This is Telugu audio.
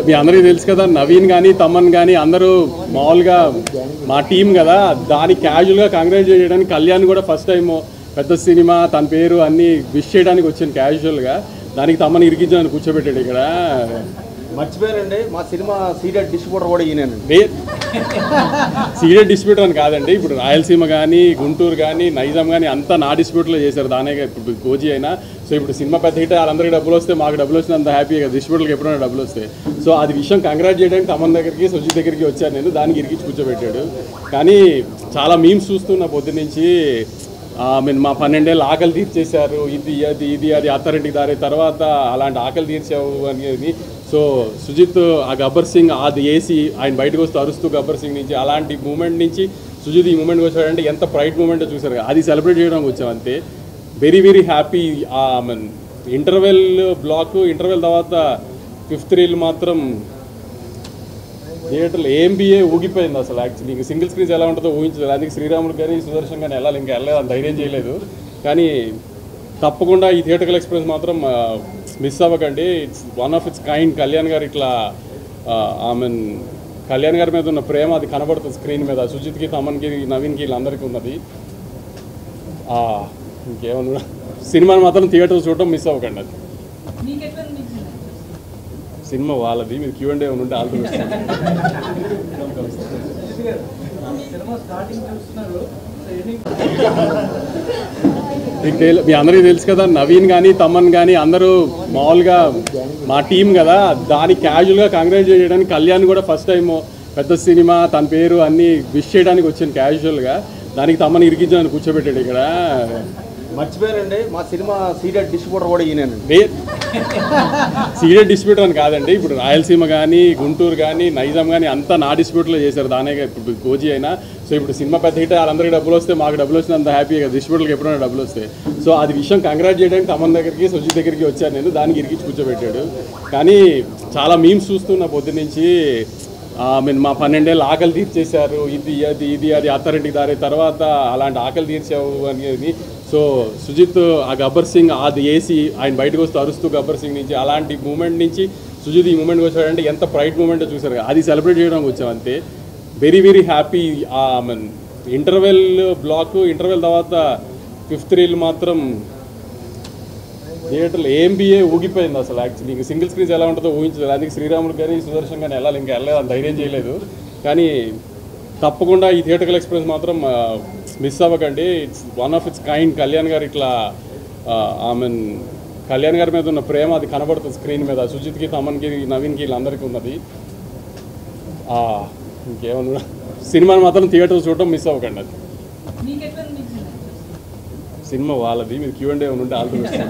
మీ అందరికీ తెలుసు కదా, నవీన్ కానీ తమన్ కానీ అందరూ మామూలుగా మా టీం కదా, దాన్ని క్యాజువల్గా కంగ్రాచులేట్ చేయడానికి కళ్యాణ్ కూడా ఫస్ట్ టైం పెద్ద సినిమా తన పేరు అన్నీ విష్ చేయడానికి వచ్చాను క్యాజువల్గా. దానికి తమన్ ఇరికించాలని కూర్చోబెట్టాడు ఇక్కడ. మర్చిపోయారండి, మా సినిమా సీడెడ్ డిస్ట్రిబ్యూటర్ కూడా ఈయనండి. సీడెడ్ డిస్ట్రిబ్యూటర్ అని కాదండి, ఇప్పుడు రాయలసీమ కానీ గుంటూరు కానీ నైజాం కానీ అంతా నా డిస్ట్రిబ్యూటర్లో చేశారు. దానే ఇప్పుడు కోజీ అయినా. సో ఇప్పుడు సినిమా పెద్ద హిట్, వాళ్ళందరికీ డబ్బులు వస్తే మాకు డబ్బులు వచ్చిన అంత హ్యాపీగా డిస్ట్రిబ్యూటర్కి ఎప్పుడైనా డబ్బులు వస్తాయి. సో అది విషయం కంగ్రాట్ చేయడానికి తమన్ దగ్గరికి సుజిత్ దగ్గరికి వచ్చాను నేను. దానికి ఇరికించి కూర్చోబెట్టాడు. కానీ చాలా మీమ్స్ చూస్తున్నా పొద్దు నుంచి. మా 12 ఏళ్ళు ఆకలి తీర్చేశారు, ఇది అది అత్తారింటికి దారి తర్వాత అలాంటి ఆకలి తీర్చావు అనేది. సో సుజిత్ ఆ గబ్బర్ సింగ్ అది వేసి ఆయన బయటకు వస్తూ అరుస్తూ గబ్బర్ సింగ్ నుంచి అలాంటి మూమెంట్ నుంచి సుజిత్ ఈ మూమెంట్కి వచ్చాడంటే ఎంత ప్రైడ్ మూమెంట్ చూసారు. అది సెలబ్రేట్ చేయడానికి వచ్చాం అంతే. Very very happy. Interval interval తర్వాత 5th రీల్ మాత్రం థియేటర్లో ఏంబిఏ ఊగిపోయింది అసలు. యాక్చువల్లీ ఇంక సింగిల్ స్క్రీన్స్ ఎలా ఉంటుందో ఊహించలేదు. అందుకే శ్రీరాములు కానీ సుదర్శన్ కానీ ఇంకా వెళ్ళలేదు, ధైర్యం చేయలేదు. కానీ తప్పకుండా ఈ థియేటర్కల్ ఎక్స్పీరియన్స్ మాత్రం మిస్ అవ్వకండి. It's one of it's kind. Kalyan గారు ఇట్లా కళ్యాణ్ గారి మీద ఉన్న ప్రేమ అది కనబడుతుంది స్క్రీన్ మీద. సుజిత్కి తమన్కి నవీన్కి వీళ్ళందరికీ ఉన్నది. ఇంకేమన్నా సినిమాని మాత్రం థియేటర్ చూడటం మిస్ అవ్వకండి. అది సినిమా వాళ్ళది. మీరు Q&A ఉంటే ఆలోచిస్తారు. మీ అందరికీ తెలుసు కదా, నవీన్ కానీ తమన్ కానీ అందరూ మామూలుగా మా టీం కదా, దాన్ని క్యాజువల్గా కంగ్రాచులేట్ చేయడానికి కళ్యాణ్ కూడా ఫస్ట్ టైం పెద్ద సినిమా తన పేరు అన్నీ విష్ చేయడానికి వచ్చాను క్యాజువల్గా. దానికి తమన్ ఇరికించాలని కూర్చోబెట్టాడు ఇక్కడ. మర్చిపోయారండి, మా సినిమా సీడెడ్ డిస్ట్రిబ్యూటర్ కూడా ఈయనండి. సీడెడ్ డిస్ట్రిబ్యూటర్ అని కాదండి, ఇప్పుడు రాయలసీమ కానీ గుంటూరు కానీ నైజాం కానీ అంతా నా డిస్ట్రిబ్యూటర్లో చేశారు. దానే ఇప్పుడు కోజీ అయినా. సో ఇప్పుడు సినిమా పెద్ద హిట్, వాళ్ళందరికీ డబ్బులు వస్తే మాకు డబ్బులు వచ్చిన అంత హ్యాపీగా డిస్ట్రిబ్యూటర్కి ఎప్పుడైనా డబ్బులు వస్తాయి. సో అది విషయం కంగ్రాట్ చేయడానికి తమన్ దగ్గరికి సుజిత్ దగ్గరికి వచ్చాను నేను. దానికి ఇరికించి కూర్చోబెట్టాడు. కానీ చాలా మీమ్స్ చూస్తున్నా పొద్దు నుంచి. మా 12 ఏళ్ళు ఆకలి తీర్చేశారు, ఇది అది అత్తారింటికి దారి తర్వాత అలాంటి ఆకలి తీర్చావు అనేది. సో సుజిత్ ఆ గబ్బర్ సింగ్ అది వేసి ఆయన బయటకు వస్తూ అరుస్తూ గబ్బర్ సింగ్ నుంచి అలాంటి మూమెంట్ నుంచి సుజిత్ ఈ మూమెంట్కి వచ్చాడంటే ఎంత ప్రైడ్ మూమెంట్ చూసారు. అది సెలబ్రేట్ చేయడానికి వచ్చాం అంతే. Very very happy. ఇంటర్వెల్ తర్వాత 5th రీల్ మాత్రం థియేటర్లో ఏంబిఏ ఊగిపోయింది అసలు. యాక్చువల్లీ ఇంక సింగిల్ స్క్రీన్స్ ఎలా ఉంటుందో ఊహించలేదు. అందుకే శ్రీరాములు కానీ సుదర్శన్ కానీ ఇంకా వెళ్ళలేదు, ధైర్యం చేయలేదు. కానీ తప్పకుండా ఈ థియేటర్కల్ ఎక్స్పీరియన్స్ మాత్రం మిస్ అవ్వకండి. It's one of it's kind. Kalyan గారు ఇట్లా కళ్యాణ్ గారి మీద ఉన్న ప్రేమ అది కనబడుతుంది స్క్రీన్ మీద. సుజిత్కి తమన్కి నవీన్కి వీళ్ళందరికీ ఉన్నది. ఇంకేమన్నా సినిమాని మాత్రం థియేటర్ చూడటం మిస్ అవ్వకండి. అది సినిమా వాళ్ళది. మీరు Q&A ఉంటే ఆలోచిస్తారు.